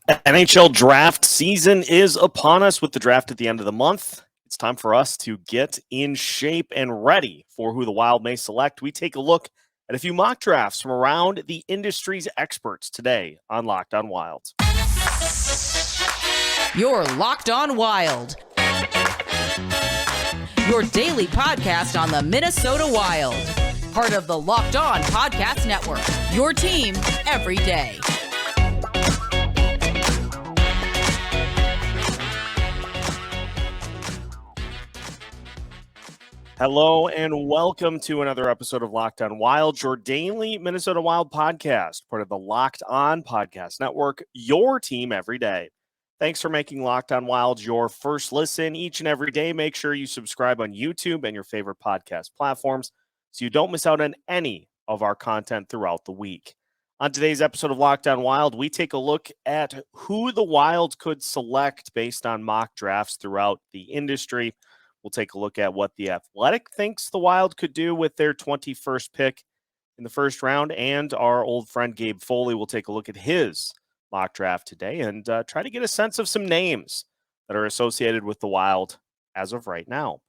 NHL Draft season is upon us with the draft at the end of the month. It's time for us to get in shape and ready for who the Wild may select. We take a look at a few mock drafts from around the industry's experts today on Locked on Wild. You're Locked on Wild, your daily podcast on the Minnesota Wild. Part of the Locked On Podcast Network, your team every day. Hello and welcome to another episode of Locked on Wild, your daily Minnesota Wild podcast, part of the Locked on Podcast Network, your team every day. Thanks for making Locked on Wild your first listen each and every day. Make sure you subscribe on YouTube and your favorite podcast platforms so you don't miss out on any of our content throughout the week. On today's episode of Locked on Wild, we take a look at who the Wild could select based on mock drafts throughout the industry. We'll take a look at what The Athletic thinks the Wild could do with their 21st pick in the first round, and our old friend Gabe Foley will take a look at his mock draft today and try to get a sense of some names that are associated with the Wild as of right now.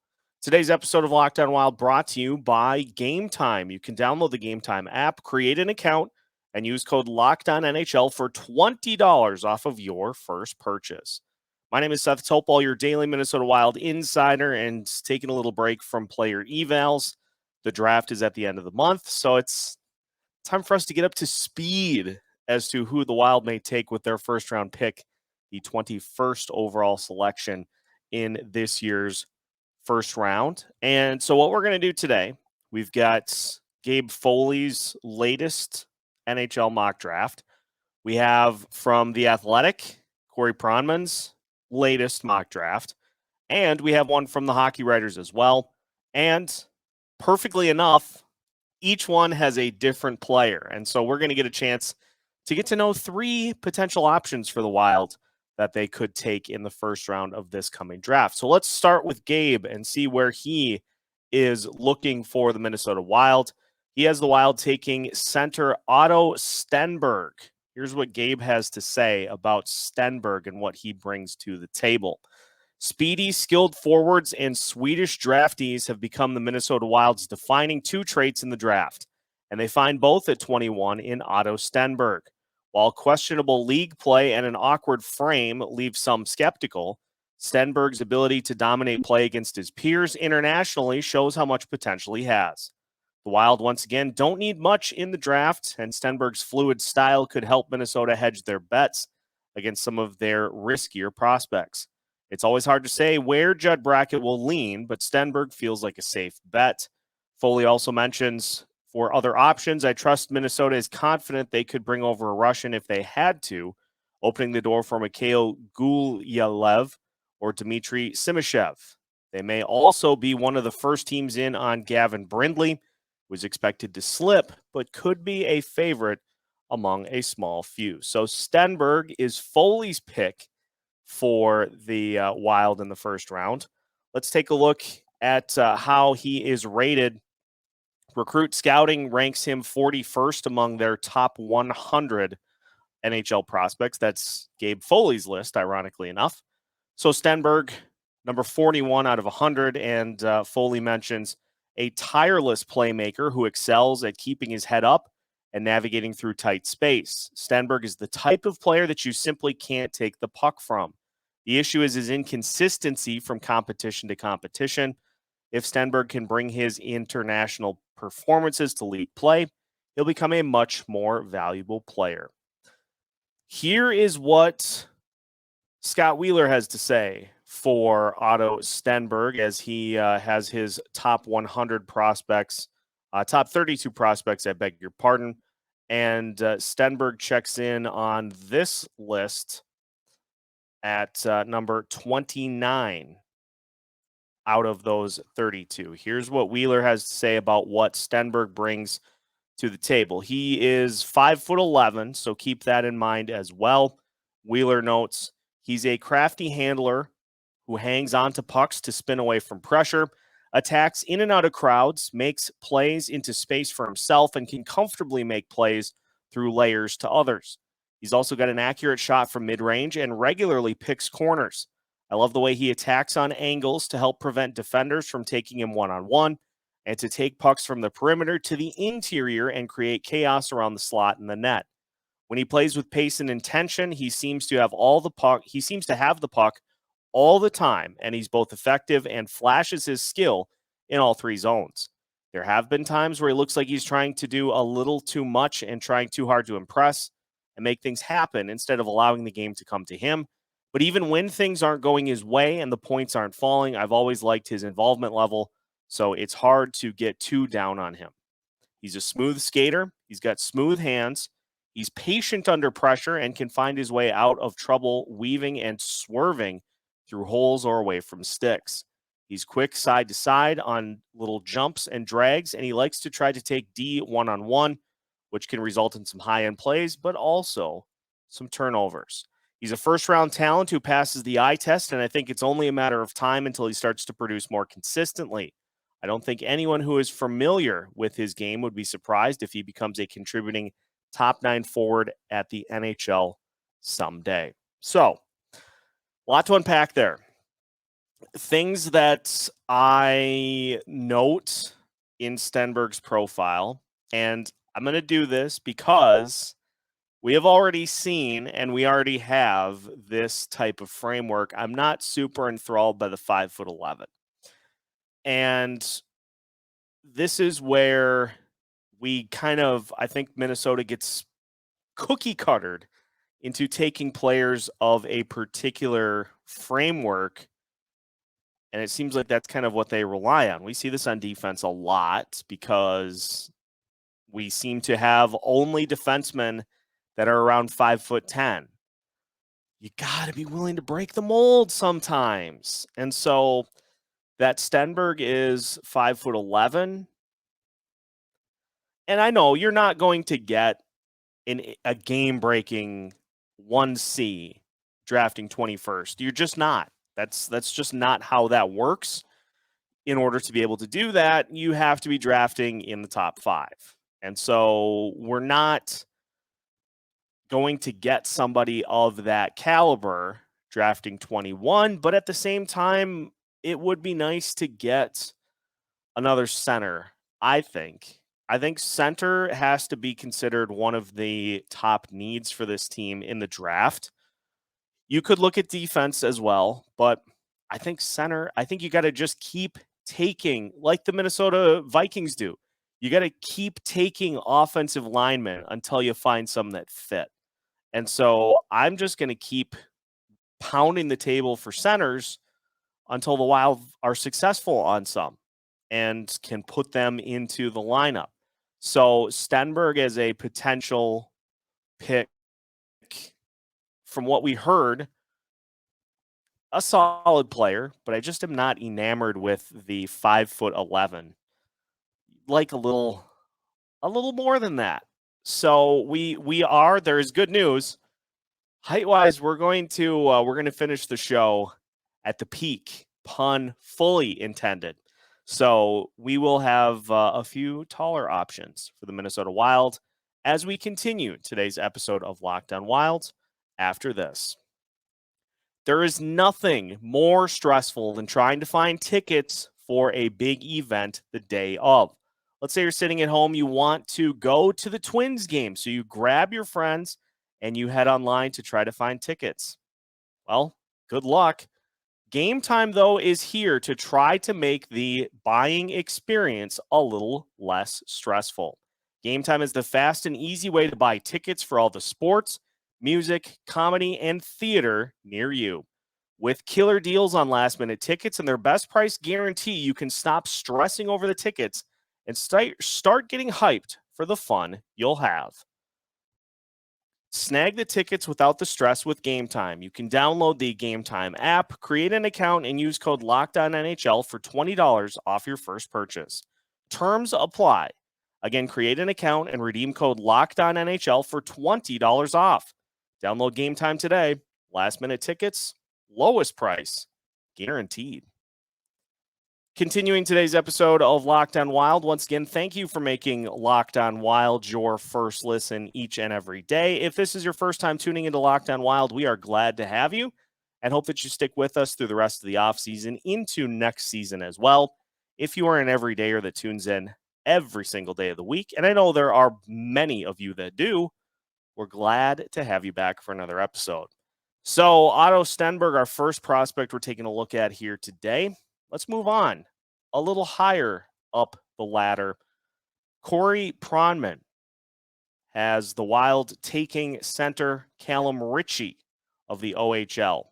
Today's episode of Locked on Wild brought to you by Game Time. You can download the Game Time app, create an account, and use code LOCKEDONNHL for $20 off of your first purchase. My name is Seth Topol, your daily Minnesota Wild insider, and taking a little break from player evals. The draft is at the end of the month, so it's time for us to get up to speed as to who the Wild may take with their first-round pick, the 21st overall selection in this year's first round. And so what we're going to do today, we've got Gabe Foley's latest NHL mock draft. We have from The Athletic, Corey Pronman's latest mock draft, and we have one from the Hockey Writers as well. And perfectly enough, each one has a different player, and so we're going to get a chance to get to know three potential options for the Wild that they could take in the first round of this coming draft. So let's start with Gabe and see where he is looking for the Minnesota Wild. He has the Wild taking center Otto Stenberg. Here's what Gabe has to say about Stenberg and what he brings to the table. Speedy, skilled forwards and Swedish draftees have become the Minnesota Wild's defining two traits in the draft, and they find both at 21 in Otto Stenberg. While questionable league play and an awkward frame leave some skeptical, Stenberg's ability to dominate play against his peers internationally shows how much potential he has. The Wild, once again, don't need much in the draft, and Stenberg's fluid style could help Minnesota hedge their bets against some of their riskier prospects. It's always hard to say where Judd Brackett will lean, but Stenberg feels like a safe bet. Foley also mentions, for other options, I trust Minnesota is confident they could bring over a Russian if they had to, opening the door for Mikhail Gulyayev or Dmitry Simashev. They may also be one of the first teams in on Gavin Brindley, was expected to slip, but could be a favorite among a small few. So Stenberg is Foley's pick for the Wild in the first round. Let's take a look at how he is rated. Recruit Scouting ranks him 41st among their top 100 NHL prospects. That's Gabe Foley's list, ironically enough. So Stenberg, number 41 out of 100, and Foley mentions a tireless playmaker who excels at keeping his head up and navigating through tight space. Stenberg is the type of player that you simply can't take the puck from. The issue is his inconsistency from competition to competition. If Stenberg can bring his international performances to league play, he'll become a much more valuable player. Here is what Scott Wheeler has to say for Otto Stenberg as he has his top 100 prospects, top 32 prospects, I beg your pardon. And Stenberg checks in on this list at number 29 out of those 32. Here's what Wheeler has to say about what Stenberg brings to the table. He is 5'11", so keep that in mind as well. Wheeler notes he's a crafty handler who hangs on to pucks to spin away from pressure, attacks in and out of crowds, makes plays into space for himself, and can comfortably make plays through layers to others. He's also got an accurate shot from mid-range and regularly picks corners. I love the way he attacks on angles to help prevent defenders from taking him one-on-one and to take pucks from the perimeter to the interior and create chaos around the slot and the net. When he plays with pace and intention, he seems to have the puck all the time, and he's both effective and flashes his skill in all three zones. There have been times where he looks like he's trying to do a little too much and trying too hard to impress and make things happen instead of allowing the game to come to him. But even when things aren't going his way and the points aren't falling, I've always liked his involvement level, so it's hard to get too down on him. He's a smooth skater. He's got smooth hands. He's patient under pressure and can find his way out of trouble weaving and swerving through holes or away from sticks. He's quick side to side on little jumps and drags, and he likes to try to take D one-on-one, which can result in some high-end plays, but also some turnovers. He's a first-round talent who passes the eye test, and I think it's only a matter of time until he starts to produce more consistently. I don't think anyone who is familiar with his game would be surprised if he becomes a contributing top 9 forward at the NHL someday. So, a lot to unpack there. Things that I note in Stenberg's profile, and I'm going to do this because we have already seen and we already have this type of framework. I'm not super enthralled by the 5'11". And this is where we kind of, I think Minnesota gets cookie cuttered into taking players of a particular framework. And it seems like that's kind of what they rely on. We see this on defense a lot because we seem to have only defensemen that are around 5'10". You got to be willing to break the mold sometimes. And so that Stenberg is 5'11". And I know you're not going to get a game-breaking 1C drafting 21st. You're just not. That's just not how that works. In order to be able to do that, you have to be drafting in the top 5. And so we're not going to get somebody of that caliber drafting 21, but at the same time, it would be nice to get another center, I think. I think center has to be considered one of the top needs for this team in the draft. You could look at defense as well, but I think center, I think you got to just keep taking, like the Minnesota Vikings do. You got to keep taking offensive linemen until you find some that fit. And so I'm just going to keep pounding the table for centers until the Wild are successful on some and can put them into the lineup. So Stenberg as a potential pick, from what we heard, a solid player, but I just am not enamored with the 5'11". Like a little more than that. So there is good news. Height-wise, we're going to finish the show at the peak, pun fully intended. So we will have a few taller options for the Minnesota Wild as we continue today's episode of Locked On Wild after this. There is nothing more stressful than trying to find tickets for a big event the day of. Let's say you're sitting at home, you want to go to the Twins game, so you grab your friends and you head online to try to find tickets. Well, good luck. Game Time, though, is here to try to make the buying experience a little less stressful. Game Time is the fast and easy way to buy tickets for all the sports, music, comedy, and theater near you. With killer deals on last-minute tickets and their best price guarantee, you can stop stressing over the tickets and start getting hyped for the fun you'll have. Snag the tickets without the stress with Game Time. You can download the Game Time app, create an account, and use code LOCKEDONNHL for $20 off your first purchase. Terms apply. Again, create an account and redeem code LOCKEDONNHL for $20 off. Download Game Time today. Last-minute tickets, lowest price, guaranteed. Continuing today's episode of Locked On Wild, once again, thank you for making Locked On Wild your first listen each and every day. If this is your first time tuning into Locked On Wild, we are glad to have you and hope that you stick with us through the rest of the offseason into next season as well. If you are an everydayer that tunes in every single day of the week, and I know there are many of you that do, we're glad to have you back for another episode. So, Otto Stenberg, our first prospect we're taking a look at here today. Let's move on a little higher up the ladder. Corey Pronman has the Wild taking center Calum Ritchie of the OHL.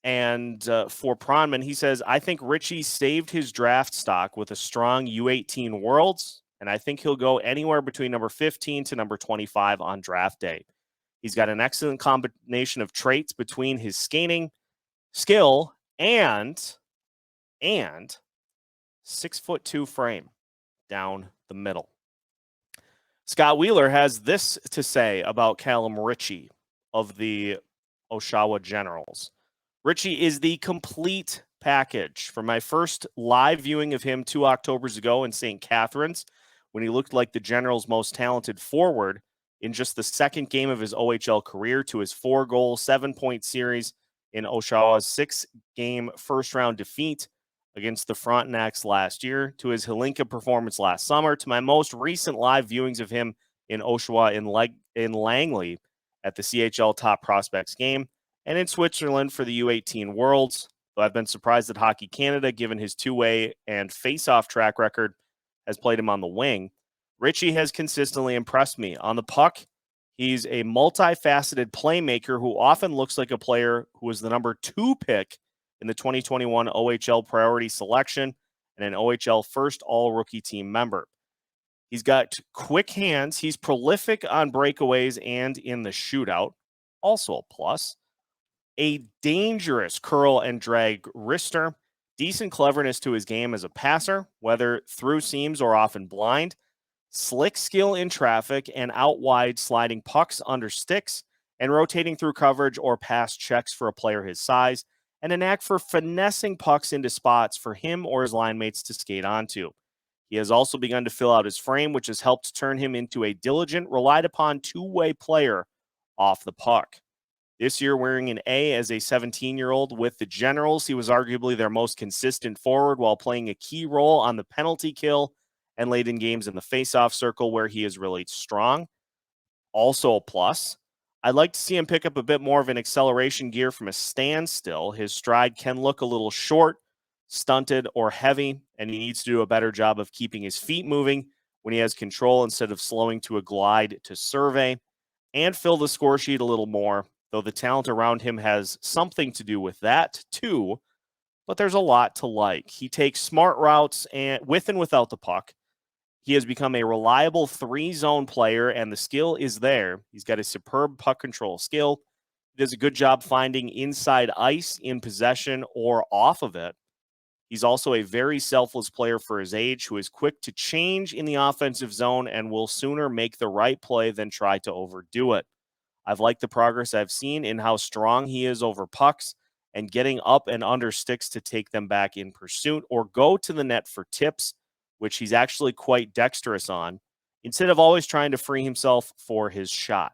And for Pronman, he says, I think Ritchie saved his draft stock with a strong U18 Worlds, and I think he'll go anywhere between number 15 to number 25 on draft day. He's got an excellent combination of traits between his skating, skill, and 6'2" frame down the middle. Scott Wheeler has this to say about Calum Ritchie of the Oshawa Generals. Ritchie is the complete package. From my first live viewing of him 2 Octobers ago in St. Catharines, when he looked like the Generals' most talented forward in just the second game of his OHL career, to his 4-goal, 7-point series in Oshawa's 6-game first-round defeat against the Frontenacs last year, to his Helinka performance last summer, to my most recent live viewings of him in Oshawa in Langley at the CHL Top Prospects game, and in Switzerland for the U18 Worlds. Though I've been surprised that Hockey Canada, given his two-way and face-off track record, has played him on the wing. Ritchie has consistently impressed me. On the puck, he's a multifaceted playmaker who often looks like a player who was the number 2 pick in the 2021 OHL priority selection and an OHL first all-rookie team member. He's got quick hands. He's prolific on breakaways and in the shootout. Also a plus. A dangerous curl and drag wrister. Decent cleverness to his game as a passer, whether through seams or often blind. Slick skill in traffic and out wide sliding pucks under sticks and rotating through coverage or past checks for a player his size, and a knack for finessing pucks into spots for him or his line mates to skate onto. He has also begun to fill out his frame, which has helped turn him into a diligent, relied-upon two-way player off the puck. This year, wearing an A as a 17-year-old with the Generals, he was arguably their most consistent forward while playing a key role on the penalty kill and late in games in the face-off circle where he is really strong. Also a plus. I'd like to see him pick up a bit more of an acceleration gear from a standstill. His stride can look a little short, stunted, or heavy, and he needs to do a better job of keeping his feet moving when he has control instead of slowing to a glide to survey, and fill the score sheet a little more, though the talent around him has something to do with that too, but there's a lot to like. He takes smart routes and with and without the puck. He has become a reliable 3-zone player, and the skill is there. He's got a superb puck control skill. He does a good job finding inside ice in possession or off of it. He's also a very selfless player for his age who is quick to change in the offensive zone and will sooner make the right play than try to overdo it. I've liked the progress I've seen in how strong he is over pucks and getting up and under sticks to take them back in pursuit or go to the net for tips, which he's actually quite dexterous on, instead of always trying to free himself for his shot.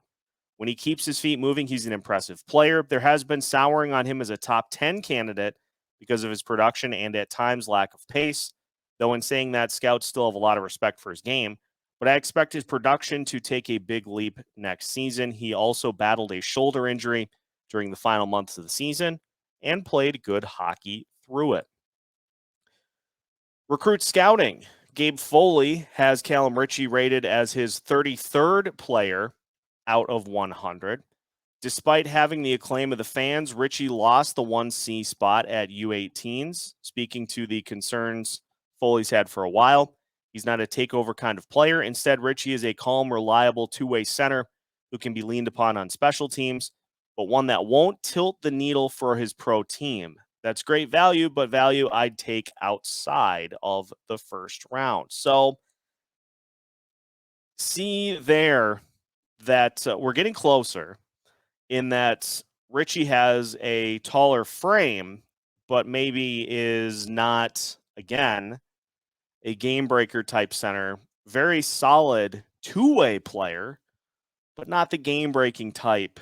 When he keeps his feet moving, he's an impressive player. There has been souring on him as a top 10 candidate because of his production and at times lack of pace, though in saying that, scouts still have a lot of respect for his game. But I expect his production to take a big leap next season. He also battled a shoulder injury during the final months of the season and played good hockey through it. Recruit scouting. Gabe Foley has Calum Ritchie rated as his 33rd player out of 100. Despite having the acclaim of the fans, Ritchie lost the 1C spot at U18s, speaking to the concerns Foley's had for a while. He's not a takeover kind of player. Instead, Ritchie is a calm, reliable two-way center who can be leaned upon on special teams, but one that won't tilt the needle for his pro team. That's great value, but value I'd take outside of the first round. So see there that we're getting closer in that Ritchie has a taller frame, but maybe is not again, a game breaker type center, very solid two-way player, but not the game breaking type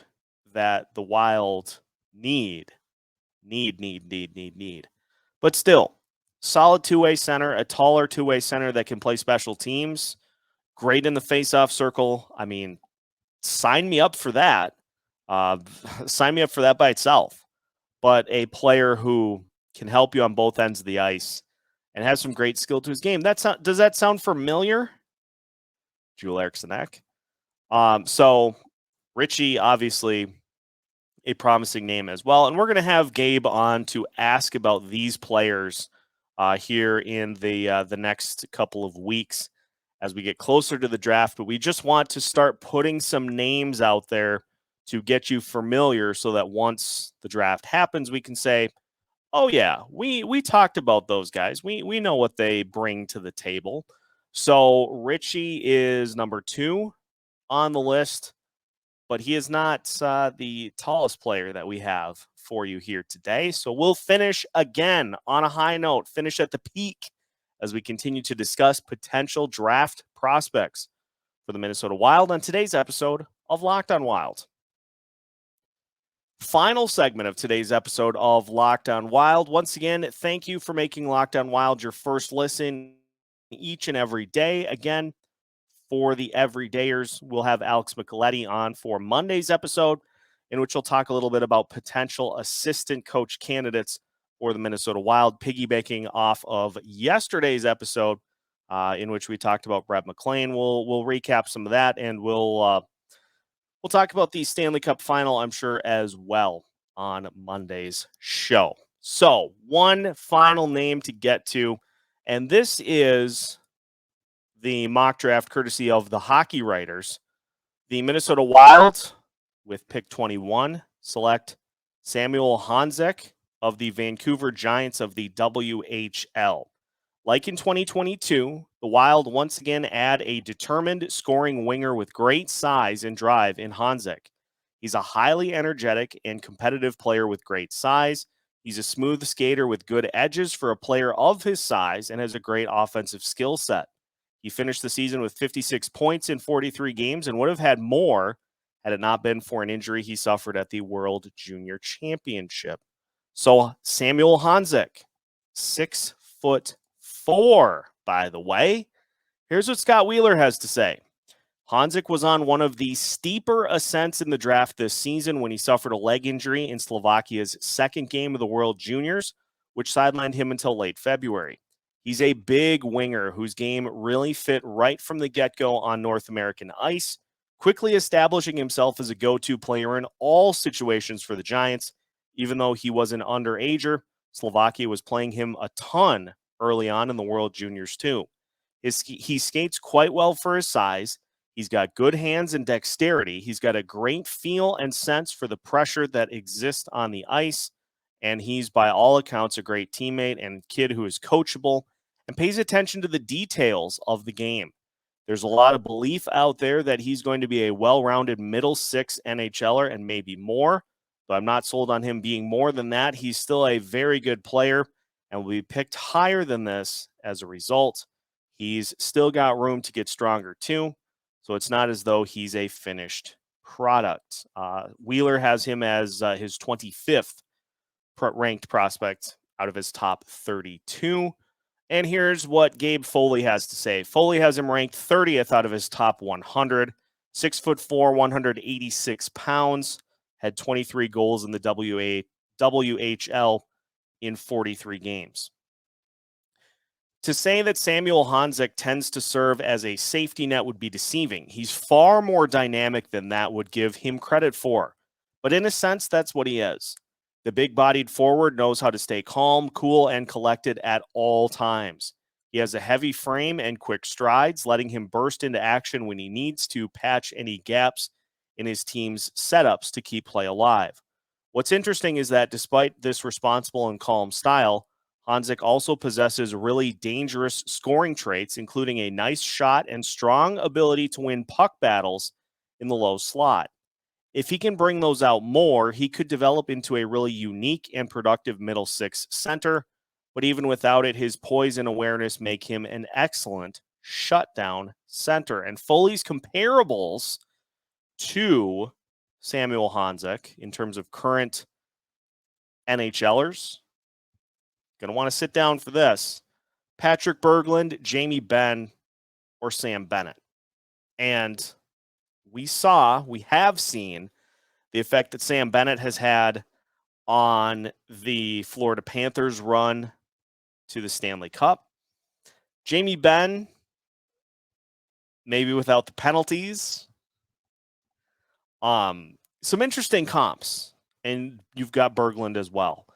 that the Wild need. But still, solid two-way center, a taller two-way center that can play special teams, great in the face-off circle. I mean, sign me up for that. Sign me up for that by itself. But a player who can help you on both ends of the ice and has some great skill to his game. Does that sound familiar? Joel Eriksson-Ek. So Ritchie, obviously, a promising name as well. And we're going to have Gabe on to ask about these players here in the next couple of weeks as we get closer to the draft. But we just want to start putting some names out there to get you familiar so that once the draft happens, we can say, oh, yeah, we talked about those guys. We know what they bring to the table. So Ritchie is number 2 on the list, but he is not the tallest player that we have for you here today. So we'll finish again on a high note, finish at the peak as we continue to discuss potential draft prospects for the Minnesota Wild on today's episode of Locked on Wild. Final segment of today's episode of Locked on Wild. Once again, thank you for making Locked on Wild your first listen each and every day. Again, for the everydayers, we'll have Alex Micheletti on for Monday's episode, in which we'll talk a little bit about potential assistant coach candidates for the Minnesota Wild, piggybacking off of yesterday's episode, in which we talked about Brett McLean. We'll recap some of that, and we'll talk about the Stanley Cup final, I'm sure, as well on Monday's show. So, one final name to get to, and this is the mock draft courtesy of the Hockey Writers. The Minnesota Wild, with pick 21, select Samuel Honzek of the Vancouver Giants of the WHL. Like in 2022, the Wild once again add a determined scoring winger with great size and drive in Honzek. He's a highly energetic and competitive player with great size. He's a smooth skater with good edges for a player of his size and has a great offensive skill set. He finished the season with 56 points in 43 games and would have had more had it not been for an injury he suffered at the World Junior Championship. So Samuel Honzek, 6'4", by the way. Here's what Scott Wheeler has to say. Honzek was on one of the steeper ascents in the draft this season when he suffered a leg injury in Slovakia's second game of the World Juniors, which sidelined him until late February. He's a big winger whose game really fit right from the get-go on North American ice, quickly establishing himself as a go-to player in all situations for the Giants. Even though he was an underager, Slovakia was playing him a ton early on in the World Juniors too. He skates quite well for his size. He's got good hands and dexterity. He's got a great feel and sense for the pressure that exists on the ice. And he's, by all accounts, a great teammate and kid who is coachable and pays attention to the details of the game. There's a lot of belief out there that he's going to be a well-rounded middle six NHLer and maybe more, but I'm not sold on him being more than that. He's still a very good player and will be picked higher than this as a result. He's still got room to get stronger too, so it's not as though he's a finished product. Wheeler has him as his 25th ranked prospect out of his top 32. And here's what Gabe Foley has to say. Foley has him ranked 30th out of his top 100. 6'4", 186 pounds. Had 23 goals in the WHL in 43 games. To say that Samuel Honzek tends to serve as a safety net would be deceiving. He's far more dynamic than that would give him credit for. But in a sense, that's what he is. The big-bodied forward knows how to stay calm, cool, and collected at all times. He has a heavy frame and quick strides, letting him burst into action when he needs to patch any gaps in his team's setups to keep play alive. What's interesting is that despite this responsible and calm style, Honzek also possesses really dangerous scoring traits, including a nice shot and strong ability to win puck battles in the low slot. If he can bring those out more, he could develop into a really unique and productive middle six center. but even without it, his poise and awareness make him an excellent shutdown center. And Foley's comparables to Samuel Honzek in terms of current NHLers, going to want to sit down for this. Patrick Berglund, Jamie Benn, or Sam Bennett. And we have seen the effect that Sam Bennett has had on the Florida Panthers' run to the Stanley Cup. Jamie Benn, maybe without the penalties. Some interesting comps, and you've got Berglund as well.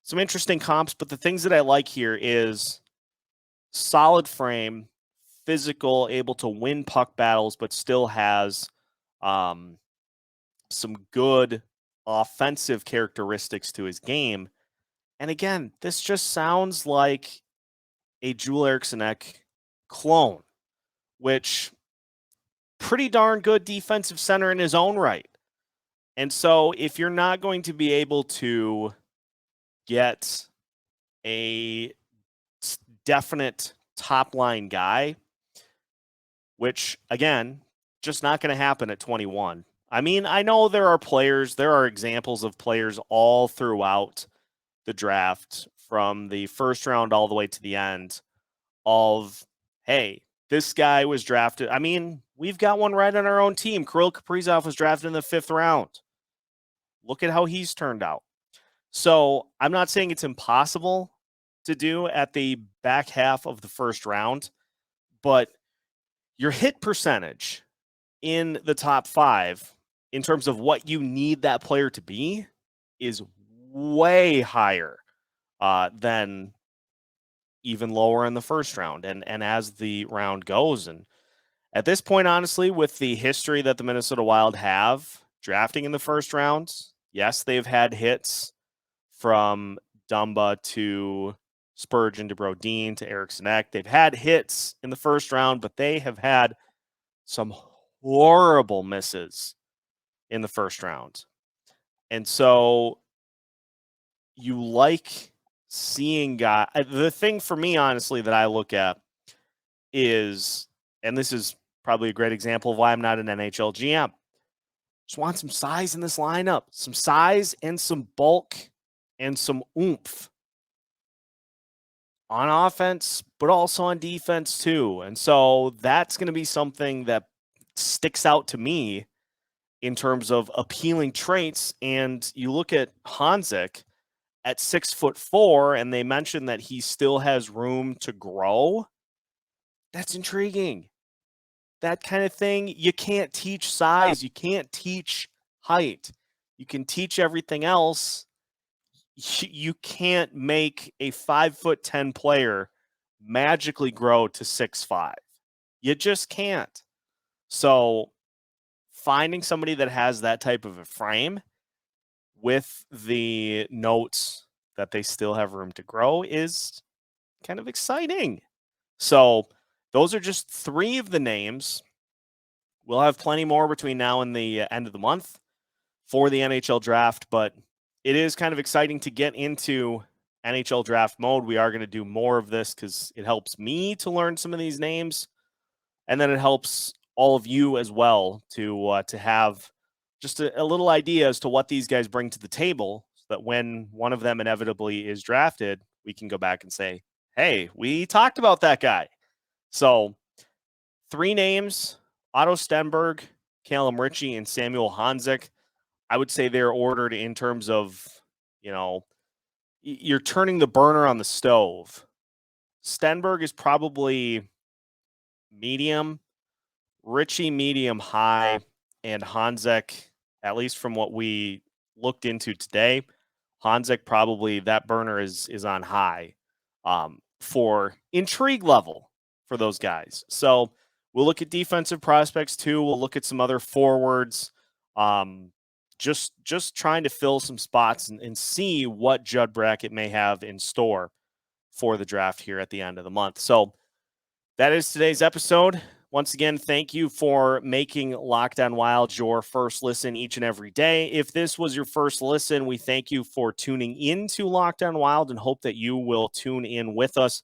Some interesting comps, but the things that I like here is solid frame, physical, able to win puck battles, but still has some good offensive characteristics to his game. And again, this just sounds like a Joel Eriksson-Ek clone, which pretty darn good defensive center in his own right. And so if you're not going to be able to get a definite top line guy, which again, just not going to happen at 21. I mean, I know there are examples of players all throughout the draft from the first round all the way to the end of, hey, this guy was drafted. I mean, we've got one right on our own team. Kirill Kaprizov was drafted in the 5th round. Look at how he's turned out. So I'm not saying it's impossible to do at the back half of the first round, but your hit percentage in the top 5 in terms of what you need that player to be is way higher than even lower in the first round. And as the round goes, and at this point, honestly, with the history that the Minnesota Wild have drafting in the first round, yes, they've had hits from Dumba to Spurgeon to Brodin to Eriksson-Ek. They've had hits in the first round, but they have had some horrible misses in the first round. And so you like seeing guys. The thing for me, honestly, that I look at is, and this is probably a great example of why I'm not an NHL GM, just want some size in this lineup, some size and some bulk and some oomph on offense, but also on defense too. And so that's going to be something that sticks out to me in terms of appealing traits. And you look at Honzek at 6'4", and they mentioned that he still has room to grow. That's intriguing. That kind of thing, you can't teach size. You can't teach height. You can teach everything else. You can't make a 5'10" player magically grow to 6'5". You just can't. So finding somebody that has that type of a frame with the notes that they still have room to grow is kind of exciting. So those are just 3 of the names. We'll have plenty more between now and the end of the month for the NHL draft, but it is kind of exciting to get into NHL draft mode. We are going to do more of this because it helps me to learn some of these names, and then it helps all of you as well to have just a little idea as to what these guys bring to the table, so that when one of them inevitably is drafted, we can go back and say, hey, we talked about that guy. So 3 names: Otto Stenberg, Calum Ritchie, and Samuel Honzek. I would say they're ordered in terms of, you're turning the burner on the stove. Stenberg is probably medium, Ritchie medium high, and Honzek, at least from what we looked into today, Honzek probably that burner is on high for intrigue level for those guys. So we'll look at defensive prospects too. We'll look at some other forwards. Just trying to fill some spots and see what Judd Brackett may have in store for the draft here at the end of the month. So that is today's episode. Once again, thank you for making Locked On Wild your first listen each and every day. If this was your first listen, we thank you for tuning into Locked On Wild and hope that you will tune in with us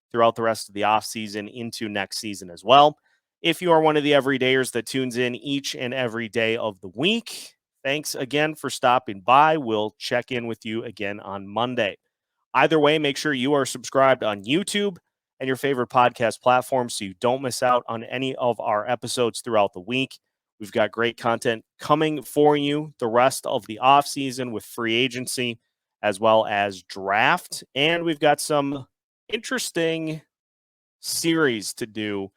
throughout the rest of the offseason into next season as well. If you are one of the everydayers that tunes in each and every day of the week, thanks again for stopping by. We'll check in with you again on Monday. Either way, make sure you are subscribed on YouTube and your favorite podcast platform so you don't miss out on any of our episodes throughout the week. We've got great content coming for you the rest of the offseason with free agency as well as draft. And we've got some interesting series to do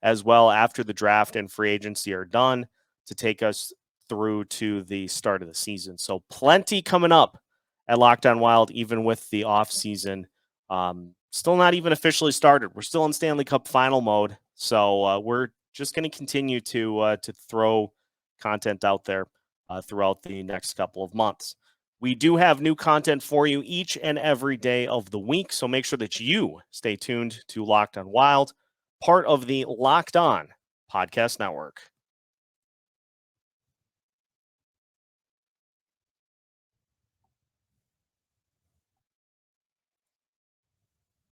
as well after the draft and free agency are done to take us through to the start of the season. So plenty coming up at Locked On Wild, even with the offseason still not even officially started. We're still in Stanley Cup final mode. So we're just going to continue to throw content out there throughout the next couple of months. We do have new content for you each and every day of the week. So make sure that you stay tuned to Locked On Wild, part of the Locked On Podcast Network.